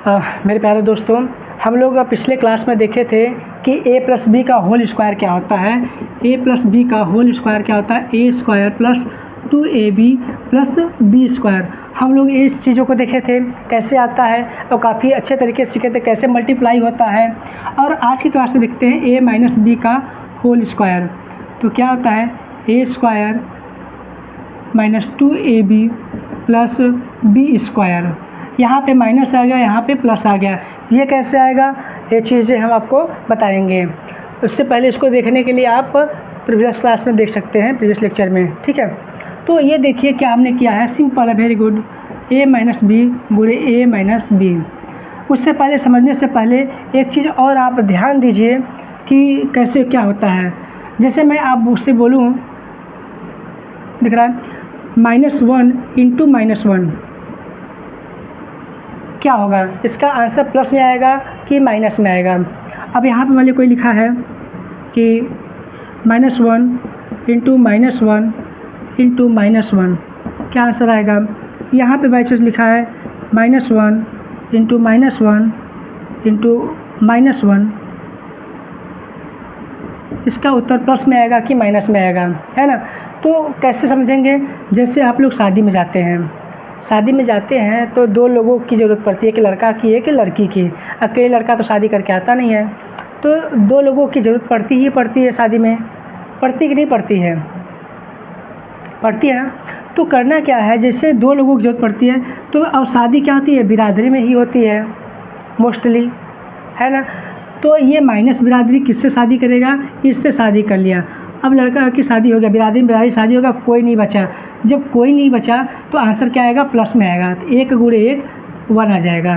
मेरे प्यारे दोस्तों, हम लोग पिछले क्लास में देखे थे कि a प्लस बी का होल स्क्वायर क्या होता है। a प्लस बी का होल स्क्वायर क्या होता है? A square plus 2ab plus B square. हम लोग इस चीज़ों को देखे थे कैसे आता है और काफ़ी अच्छे तरीके से सीखे थे कैसे मल्टीप्लाई होता है। और आज की क्लास में देखते हैं a माइनस बी का होल स्क्वायर। तो क्या होता है? A square minus 2ab plus B square. यहाँ पे माइनस आ गया, यहाँ पे प्लस आ गया। ये कैसे आएगा? ये चीज़ें हम आपको बताएंगे। उससे पहले इसको देखने के लिए आप प्रीवियस क्लास में देख सकते हैं, प्रीवियस लेक्चर में, ठीक है। तो ये देखिए क्या हमने किया है, सिंपल है, वेरी गुड। ए माइनस बी गुणे ए माइनस बी। उससे पहले, समझने से पहले एक चीज़ और आप ध्यान दीजिए कि कैसे क्या होता है। जैसे मैं आप उससे बोलूँ, दिख रहा है -1 इंटू -1 क्या होगा? इसका आंसर प्लस में आएगा कि माइनस में आएगा? अब यहाँ पे मैंने कोई लिखा है कि -1 इंटू -1 इंटू -1 क्या आंसर आएगा? यहाँ पे बाई चांस लिखा है -1 इंटू -1 इंटू -1। इसका उत्तर प्लस में आएगा कि माइनस में आएगा, है ना? तो कैसे समझेंगे? जैसे आप लोग शादी में जाते हैं तो दो लोगों की ज़रूरत पड़ती है, एक लड़का की एक लड़की की। अकेले लड़का तो शादी करके आता नहीं है, तो दो लोगों की ज़रूरत पड़ती है शादी में। पड़ती कि नहीं पड़ती है? पड़ती है ना। तो करना क्या है, जैसे दो लोगों की ज़रूरत पड़ती है तो और शादी क्या होती है? बिरादरी में ही होती है मोस्टली, है ना। तो ये माइनस बिरादरी किससे शादी करेगा? इससे शादी कर लिया। अब लड़का की शादी हो गया, बिरादरी शादी होगा, कोई नहीं बचा। जब कोई नहीं बचा तो आंसर क्या आएगा? प्लस में आएगा। तो 1 गुणे 1 1 आ जाएगा।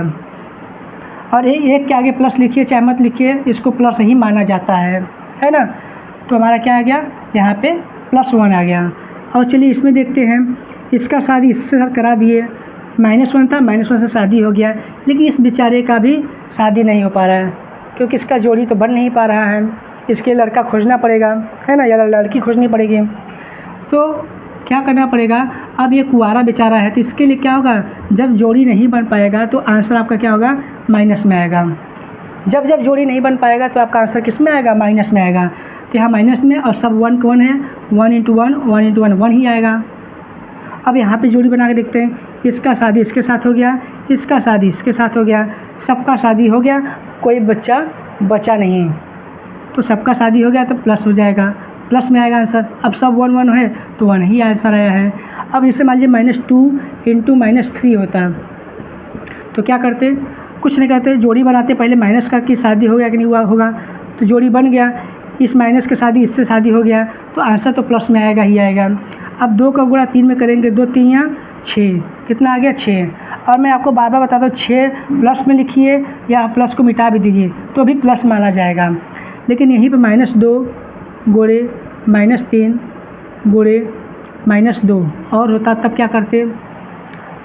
और एक के आगे प्लस लिखिए चाहे मत लिखिए, इसको प्लस ही माना जाता है ना। तो हमारा क्या आ गया? यहाँ पे +1 आ गया। और चलिए इसमें देखते हैं, इसका शादी इससे करा दिए, -1 था, -1 से शादी हो गया। लेकिन इस बेचारे का भी शादी नहीं हो पा रहा है क्योंकि इसका जोड़ी तो बन नहीं पा रहा है। इसके लड़का खोजना पड़ेगा, है ना, या लड़की खोजनी पड़ेगी। तो क्या करना पड़ेगा? अब ये कुंवारा बेचारा है तो इसके लिए क्या होगा? जब जोड़ी नहीं बन पाएगा तो आंसर आपका क्या होगा? माइनस में आएगा। जब जोड़ी नहीं बन पाएगा तो आपका आंसर किस में आएगा? माइनस में आएगा। तो यहाँ माइनस में, और सब 1 कौन है? 1 इंटू 1 1 इंटू 1 1 ही आएगा। अब यहाँ पे जोड़ी बना के देखते हैं, इसका शादी इसके साथ हो गया, इसका शादी इसके साथ हो गया, सबका शादी हो गया, कोई बच्चा बचा नहीं। तो सबका शादी हो गया तो प्लस हो जाएगा, प्लस में आएगा आंसर। अब सब 1 1 है तो 1 ही आंसर आया है। अब इसे मान लीजिए -2 इंटू -3 होता, तो क्या करते? कुछ नहीं करते, जोड़ी बनाते। पहले माइनस का कि शादी हो गया कि नहीं हुआ होगा, तो जोड़ी बन गया, इस माइनस के शादी इससे शादी हो गया, तो आंसर तो प्लस में आएगा ही आएगा। अब 2 का गुणा 3 में करेंगे, 2 3 या 6, कितना आ गया? 6। और मैं आपको बार बार बताता हूँ, 6 प्लस में लिखिए या प्लस को मिटा भी दीजिए तो भी प्लस माना जाएगा। लेकिन यहीं पे -2 गुणे -3 गुणे -2 और होता, तब क्या करते?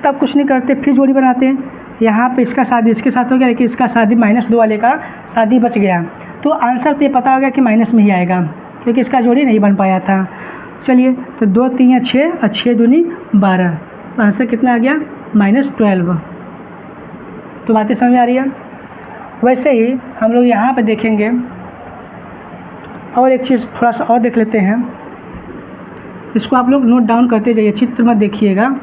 तब कुछ नहीं करते, फिर जोड़ी बनाते हैं। यहाँ पे इसका शादी इसके साथ हो गया, लेकिन इसका शादी -2 वाले का शादी बच गया, तो आंसर तो ये पता होगा कि माइनस में ही आएगा क्योंकि इसका जोड़ी नहीं बन पाया था। चलिए, तो 2 3 या 6 और 6 दूनी 12, तो आंसर कितना आ गया? -12। तो बातें समझ आ रही है? वैसे ही हम लोग यहाँ पे देखेंगे और एक चीज़ थोड़ा सा और देख लेते हैं। इसको आप लोग नोट डाउन करते जाइए, चित्र मत देखिएगा,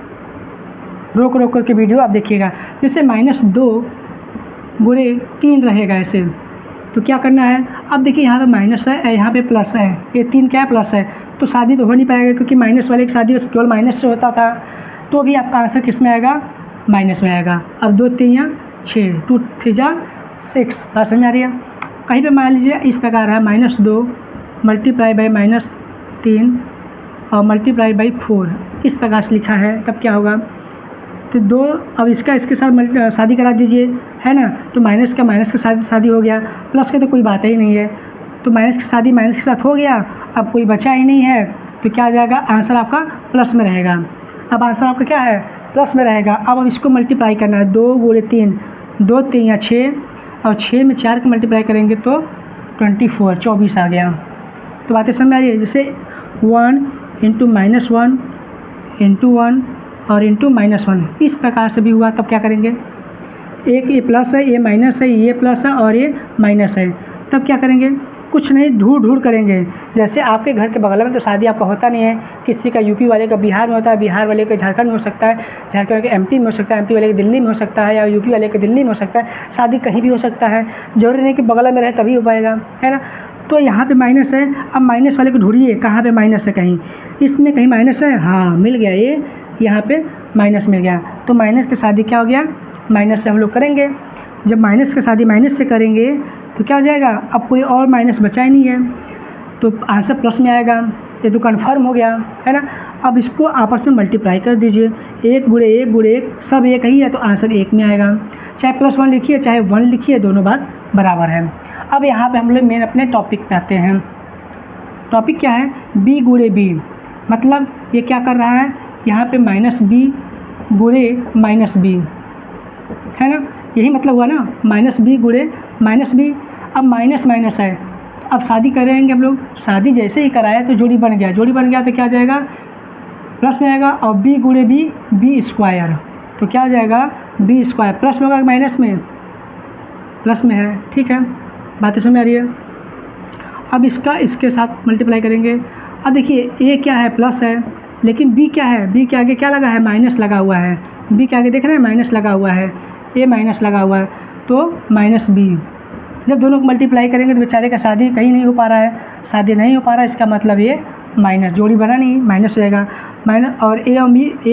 रोक करके वीडियो आप देखिएगा। जैसे -2 गुणे 3 रहेगा ऐसे, तो क्या करना है? अब देखिए यहाँ पे माइनस है, यहाँ पे प्लस है, ये 3 क्या है? प्लस है। तो शादी तो हो नहीं पाएगा क्योंकि माइनस वाले की शादी केवल माइनस से होता था, तो भी आपका आंसर किस में आएगा? माइनस में आएगा। अब 2 3 या 6, 2 3 जा 6, बात समझ आ रही है? कहीं पे मान लीजिए इस प्रकार है, -2 मल्टीप्लाई बाई -3 और मल्टीप्लाई बाई 4, इस प्रकार से लिखा है, तब क्या होगा? तो 2, अब इसका इसके साथ शादी करा दीजिए, है ना, तो माइनस का शादी हो गया, प्लस का तो कोई बात ही नहीं है, तो माइनस की शादी माइनस के साथ हो गया, अब कोई बचा ही नहीं है, तो क्या आ जाएगा? आंसर आपका प्लस में रहेगा। अब आंसर आपका क्या है? प्लस में रहेगा। अब इसको मल्टीप्लाई करना है, 2 गुणे 3, 2 3 या 6, और 6 में 4 को मल्टीप्लाई करेंगे तो 24 आ गया। तो बातें समझ आ रही है? जैसे 1 इंटू -1 इंटू 1 और इंटू -1 इस प्रकार से भी हुआ, तब क्या करेंगे? एक ये प्लस है, ये माइनस है, ये प्लस है और ये माइनस है, तब क्या करेंगे? कुछ नहीं, ढूंढ करेंगे। जैसे आपके घर के बगल में तो शादी आपका होता नहीं है, किसी का यूपी वाले का बिहार में होता है, बिहार वाले का झारखंड में हो सकता है, झारखंड वाले का एमपी में हो सकता है, एमपी वाले का दिल्ली में हो सकता है, या यूपी वाले का दिल्ली में हो सकता है। शादी कहीं भी हो सकता है, जरूरी नहीं कि बगल में रहे तभी हो पाएगा, है ना। तो यहाँ पे माइनस है, अब माइनस वाले को ढूंढिए कहाँ पे माइनस है, कहीं इसमें कहीं माइनस है, हाँ मिल गया, ये यहाँ पे माइनस मिल गया। तो माइनस की शादी क्या हो गया? माइनस से हम लोग करेंगे। जब माइनस की शादी माइनस से करेंगे तो क्या हो जाएगा? अब कोई और माइनस बचा ही नहीं है, तो आंसर प्लस में आएगा। ये तो कन्फर्म हो गया, है ना। अब इसको आपस में मल्टीप्लाई कर दीजिए, 1 गुणे 1 गुणे 1 सब एक ही है, तो आंसर 1 में आएगा। चाहे +1 लिखिए चाहे 1 लिखिए, दोनों बात बराबर है। अब यहाँ पे हम लोग मेन अपने टॉपिक पे आते हैं। टॉपिक क्या है? b गुणे b, मतलब ये क्या कर रहा है? यहाँ पे -b गुणे -b, है ना, यही मतलब हुआ ना, -b गुणे -b। अब माइनस माइनस है, अब शादी करेंगे हम लोग, शादी जैसे ही कराया तो जोड़ी बन गया, जोड़ी बन गया तो क्या आ जाएगा? प्लस में आएगा। और b गुणे b, b स्क्वायर, तो क्या हो जाएगा? b स्क्वायर, प्लस में होगा माइनस में? प्लस में है, ठीक है, बातें समझ आ रही है। अब इसका इसके साथ मल्टीप्लाई करेंगे। अब देखिए a क्या है? प्लस है, लेकिन b क्या है? b के आगे क्या लगा है? माइनस लगा हुआ है। b के आगे देख रहे हैं माइनस लगा हुआ है, a माइनस लगा हुआ है, तो -b। जब दोनों को मल्टीप्लाई करेंगे तो बेचारे का शादी कहीं नहीं हो पा रहा है, शादी नहीं हो पा रहा है, इसका मतलब ये माइनस, जोड़ी बना नहीं, माइनस हो जाएगा। माइनस और a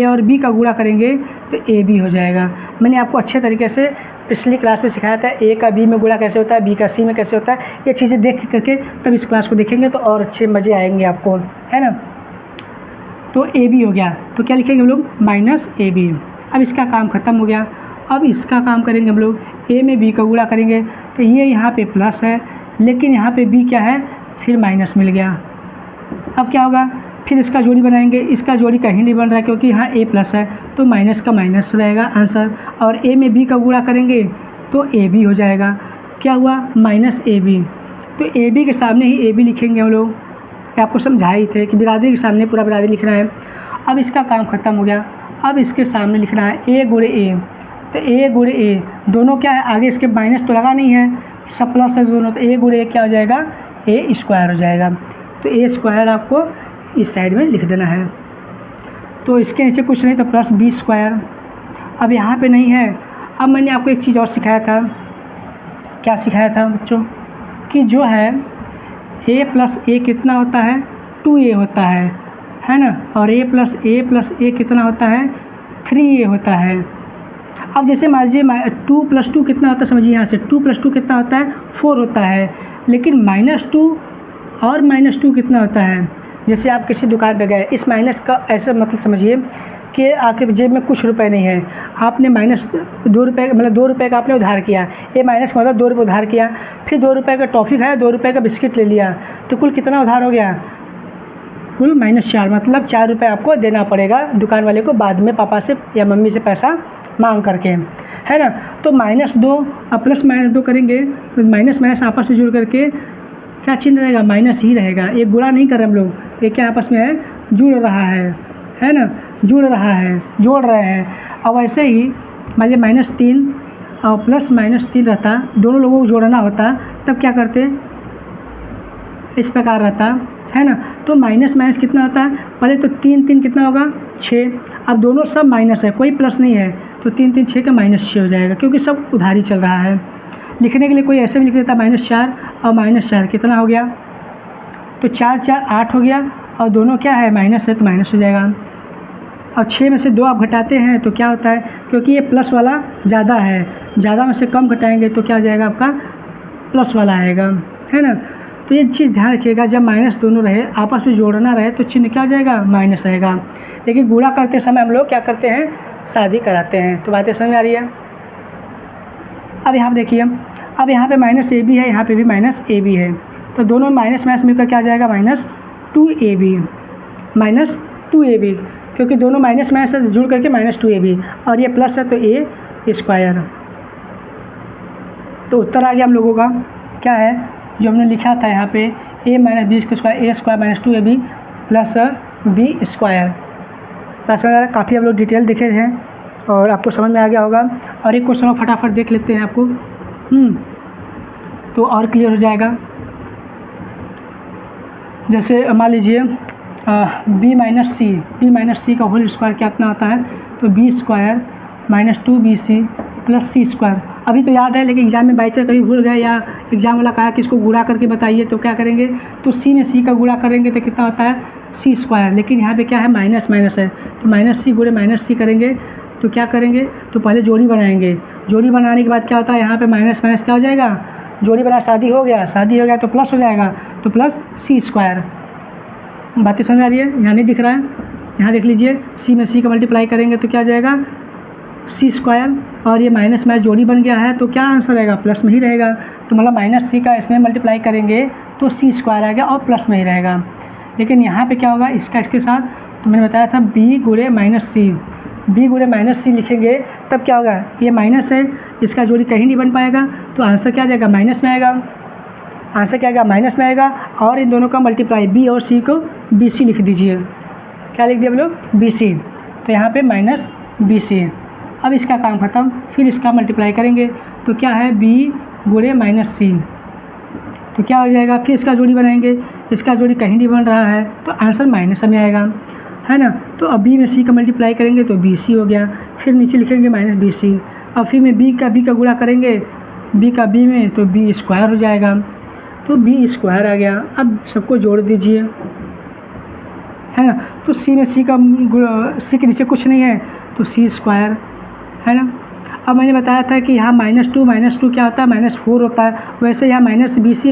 और b का गुणा करेंगे तो ab हो जाएगा। मैंने आपको अच्छे तरीके से पिछली क्लास में सिखाया था, a का b में गुणा कैसे होता है, b का c में कैसे होता है। ये चीज़ें देख करके तब इस क्लास को देखेंगे तो और अच्छे मज़े आएंगे आपको, है ना। तो ab हो गया, तो क्या लिखेंगे हम लोग? -ab। अब इसका काम ख़त्म हो गया। अब इसका काम करेंगे हम लोग, a में b का गुणा करेंगे तो ये यहाँ पे प्लस है, लेकिन यहाँ पे b क्या है? फिर माइनस मिल गया। अब क्या होगा? फिर इसका जोड़ी बनाएंगे, इसका जोड़ी कहीं नहीं बन रहा है क्योंकि यहाँ a प्लस है, तो माइनस का माइनस रहेगा आंसर। और a में b का गुणा करेंगे तो ab हो जाएगा। क्या हुआ? -ab। तो ab के सामने ही ab लिखेंगे हम लोग, आपको समझाए थे कि बिरादरी के सामने पूरा बिरादरी लिखना है। अब इसका काम ख़त्म हो गया। अब इसके सामने लिखना है a गुणे a, तो a गुणे a दोनों क्या है? आगे इसके माइनस तो लगा नहीं है, सब प्लस है दोनों, तो a गुणे a क्या हो जाएगा? a स्क्वायर हो जाएगा। तो a स्क्वायर आपको इस साइड में लिख देना है। तो इसके नीचे कुछ नहीं तो प्लस b स्क्वायर। अब यहाँ पे नहीं है। अब मैंने आपको एक चीज़ और सिखाया था, क्या सिखाया था बच्चों? कि जो है a प्लस a कितना होता है? 2a होता है ना। और a प्लस a कितना होता है? 3a होता है। अब जैसे मान लीजिए 2 + 2 कितना होता है? समझिए यहाँ से 2 + 2 कितना होता है? 4 होता है। लेकिन -2 और -2 कितना होता है? जैसे आप किसी दुकान पे गए, इस माइनस का ऐसा मतलब समझिए कि आपके जेब में कुछ रुपए नहीं है, आपने -2 रुपये मतलब 2 रुपये का आपने उधार किया, ये माइनस का मतलब 2 रुपये उधार किया, फिर 2 रुपये का टॉफ़ी खाया, 2 रुपये का बिस्किट ले लिया, तो कुल कितना उधार हो गया? कुल -4, मतलब 4 रुपये आपको देना पड़ेगा दुकान वाले को बाद में, पापा से या मम्मी से पैसा मांग करके, है ना। तो -2 और +-2 करेंगे तो माइनस माइनस आपस में जुड़ करके क्या चिन्ह रहेगा? माइनस ही रहेगा। एक गुणा नहीं कर रहे हम लोग, ये क्या आपस में है? जुड़ रहा है ना, जुड़ रहा है, जोड़ रहे हैं। और वैसे ही मान लीजिए -3 और +-3 रहता, दोनों लोगों को जोड़ना होता, तब क्या करते? इस प्रकार रहता, है ना। तो माइनस माइनस कितना होता है? पहले तो 3 कितना होगा? 6। अब दोनों सब माइनस है, कोई प्लस नहीं है, तो 3 6 का -6 हो जाएगा, क्योंकि सब उधारी चल रहा है। लिखने के लिए कोई ऐसे भी लिख देता -4 और -4 कितना हो गया? तो 4 4 8 हो गया, और दोनों क्या है? माइनस है, तो माइनस हो जाएगा। और 6 में से 2 आप घटाते हैं तो क्या होता है? क्योंकि ये प्लस वाला ज़्यादा है, ज़्यादा में से कम घटाएंगे तो क्या हो जाएगा? आपका प्लस वाला आएगा, है ना। तो ये चीज़ ध्यान रखिएगा, जब माइनस दोनों रहे, आपस में जोड़ना रहे, तो चिन्ह क्या हो जाएगा? माइनस रहेगा। लेकिन गुणा करते समय हम लोग क्या करते हैं? शादी कराते हैं। तो बातें समझ आ रही है? अब यहाँ देखिए, अब यहाँ पे -ab है, यहाँ पे भी -ab है, तो दोनों माइनस माइनस मिलकर क्या आ जाएगा? -2ab, क्योंकि दोनों माइनस माइनस से जुड़ करके -2ab, और ये प्लस है तो a स्क्वायर। तो उत्तर आ गया हम लोगों का, क्या है जो हमने लिखा था यहाँ पे? a - b square, a square -2ab plus b square. काफ़ी हम लोग डिटेल देखे हैं और आपको समझ में आ गया होगा। और एक क्वेश्चन और फटाफट देख लेते हैं आपको, तो और क्लियर हो जाएगा। जैसे मान लीजिए बी माइनस सी का होल स्क्वायर कितना होता है, तो B square minus 2bc plus C square. अभी तो याद है, लेकिन एग्जाम में बाई चांस कभी भूल गए या एग्जाम वाला कहा कि इसको गुणा करके बताइए, तो क्या करेंगे, तो सी में सी का गुणा करेंगे तो कितना होता है सी स्क्वायर। लेकिन यहाँ पे क्या है, माइनस माइनस है, तो माइनस सी गुणे माइनस सी करेंगे तो क्या करेंगे, तो पहले जोड़ी बनाएंगे। जोड़ी बनाने के बाद क्या होता है, यहाँ पे माइनस माइनस क्या हो जाएगा, जोड़ी बना शादी हो गया तो प्लस हो जाएगा, तो प्लस सी स्क्वायर। बातें समझ आ रही है, यहाँ नहीं दिख रहा है, यहाँ देख लीजिए, सी में सी का मल्टीप्लाई करेंगे तो क्या हो जाएगा सी स्क्वायर, और ये माइनस में जोड़ी बन गया है तो क्या आंसर रहेगा, प्लस में ही रहेगा। तो मतलब माइनस सी का इसमें मल्टीप्लाई करेंगे तो सी स्क्वायर आएगा और प्लस में ही रहेगा। लेकिन यहाँ पे क्या होगा, इसका इसके साथ, तो मैंने बताया था बी गुणे माइनस सी लिखेंगे तब क्या होगा, ये माइनस है, इसका जोड़ी कहीं नहीं बन पाएगा, तो आंसर क्या आ जाएगा, माइनस में आएगा। आंसर क्या आएगा, माइनस में आएगा। और इन दोनों का मल्टीप्लाई, बी और सी को बी सी लिख दीजिए। क्या लिख दिया हम लोग, बी सी, तो यहाँ पे माइनस बी सी। अब इसका काम ख़त्म, फिर इसका मल्टीप्लाई करेंगे तो क्या है, बी गुणे माइनस सी, तो क्या हो जाएगा, फिर इसका जोड़ी बनाएंगे, इसका जोड़ी कहीं नहीं बन रहा है तो आंसर माइनस में आएगा, है ना। तो अब बी में सी का मल्टीप्लाई करेंगे तो बी सी हो गया, फिर नीचे लिखेंगे माइनस बी सी। अब फिर में बी का गुणा करेंगे, बी का बी में, तो बी स्क्वायर हो जाएगा, तो बी स्क्वायर आ गया। अब सबको जोड़ दीजिए, है ना। तो सी में सी के नीचे कुछ नहीं है तो सी स्क्वायर, है ना। अब मैंने बताया था कि यहाँ माइनस टू क्या होता है, -4 होता है। वैसे यहाँ माइनस बी सी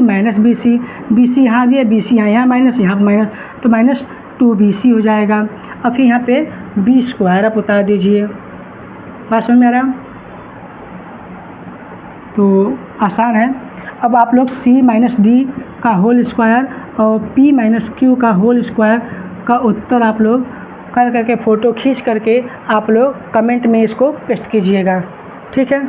यहाँ भी है, बी सी यहाँ माइनस, यहाँ माइनस, तो -2bc हो जाएगा। अब फिर यहाँ पे बी स्क्वायर आप उतार दीजिए। बात समझ में आ रहा, तो आसान है। अब आप लोग c माइनस डी का होल स्क्वायर और p माइनस क्यू का होल स्क्वायर का उत्तर आप लोग कर करके फ़ोटो खींच करके आप लोग कमेंट में इसको पेस्ट कीजिएगा, ठीक है।